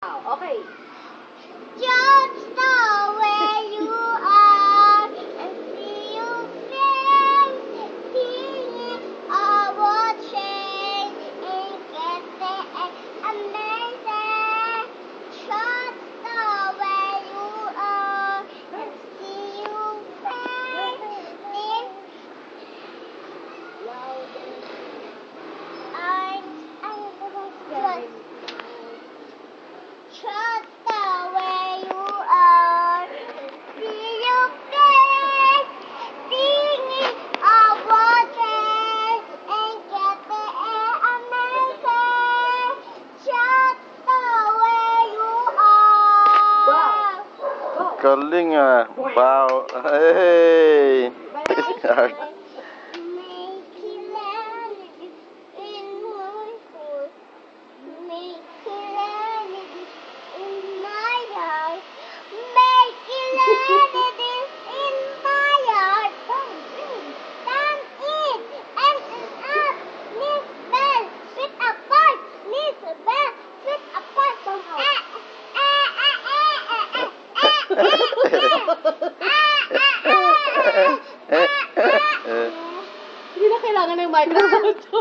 Okay. Just know where you are and see you face. Seeing our change and get there amazing. Just know where you are and see you face. Trust the way you are, see you face, singing our waters and get the air amazing. Trust the way you are. Wow. Galing ah. Wow. Hey. Hindi na kailangan ng microphone to.